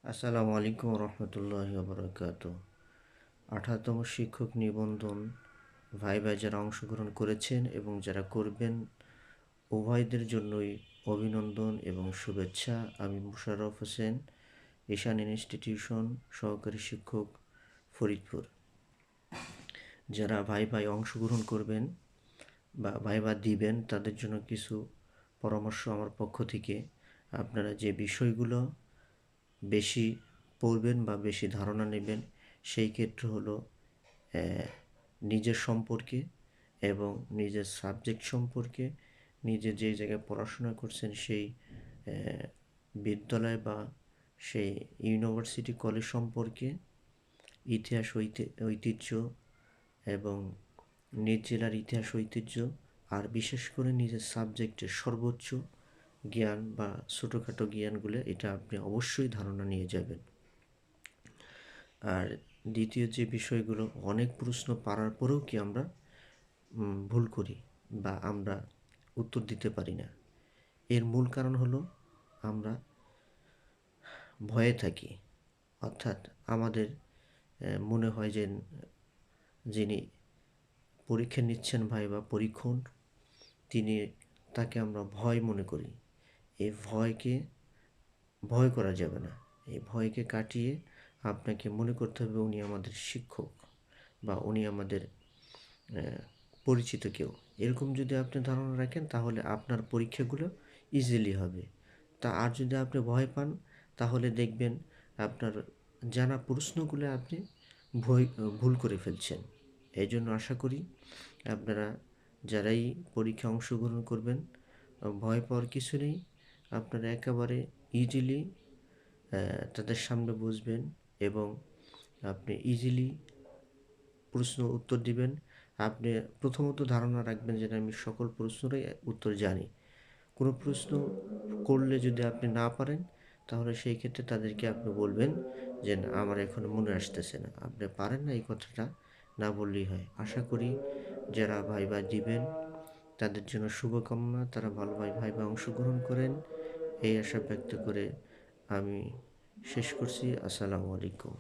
আসসালামু আলাইকুম রহমতুল্লাহি বারাকাতু। 18তম শিক্ষক নিবন্ধন ভাইবা যারা অংশগ্রহণ করেছেন এবং যারা করবেন, উভয়দের জন্যই অভিনন্দন এবং শুভেচ্ছা। আমি মোশাররফ হোসেন, ঈশান ইনস্টিটিউশন সহকারী শিক্ষক, ফরিদপুর। যারা ভাইভায় অংশগ্রহণ করবেন বা ভাইভা দিবেন, তাদের জন্য কিছু পরামর্শ আমার পক্ষ থেকে। আপনারা যে বিষয়গুলো বেশি পড়বেন বা বেশি ধারণা নেবেন, সেই ক্ষেত্রে হলো নিজের সম্পর্কে এবং নিজের সাবজেক্ট সম্পর্কে, নিজে যে জায়গায় পড়াশোনা করছেন সেই বিদ্যালয় বা সেই ইউনিভার্সিটি কলেজ সম্পর্কে, ইতিহাস ঐতিহ্য এবং নিজ জেলার ইতিহাস ঐতিহ্য, আর বিশেষ করে নিজের সাবজেক্টের সর্বোচ্চ জ্ঞান বা ছোটোখাটো জ্ঞানগুলো, এটা আপনি অবশ্যই ধারণা নিয়ে যাবেন। আর দ্বিতীয় যে বিষয়গুলো, অনেক প্রশ্ন পারার পরেও কি আমরা ভুল করি বা আমরা উত্তর দিতে পারি না। এর মূল কারণ হলো আমরা ভয়ে থাকি। অর্থাৎ আমাদের মনে হয় যে যিনি পরীক্ষা নিচ্ছেন ভাইবা পরীক্ষণ, তাকে আমরা ভয় মনে করি। এই ভয় করা যাবে না। এই ভয়কে কাটিয়ে আপনাকে মনে করতে হবে উনি আমাদের শিক্ষক বা উনি আমাদের পরিচিত কেউ। এরকম যদি আপনি ধারণা রাখেন, তাহলে আপনার পরীক্ষাগুলো ইজিলি হবে। আর যদি আপনি ভয় পান, তাহলে দেখবেন আপনার জানা প্রশ্নগুলো আপনি ভুল করে ফেলছেন। এই জন্য আশা করি আপনারা যারাই পরীক্ষায় অংশগ্রহণ করবেন, ভয় পাওয়ার কিছু নেই। আপনারা একেবারে ইজিলি তাদের সামনে বসবেন এবং আপনি ইজিলি প্রশ্ন উত্তর দিবেন। আপনি প্রথমত ধারণা রাখবেন যে আমি সকল প্রশ্নেরই উত্তর জানি। কোনো প্রশ্ন করলে যদি আপনি না পারেন, তাহলে সেই ক্ষেত্রে তাদেরকে আপনি বলবেন যে না, আমার এখন মনে আসতেছে না। আপনি পারেন না, এই কথাটা না বললেই হয়। আশা করি যারা ভাইবা দিবেন তাদের জন্য শুভকামনা, তারা ভালোভাবে ভাইবা অংশগ্রহণ করেন, এই আশা ব্যক্ত করে আমি শেষ করছি। আসসালামু আলাইকুম।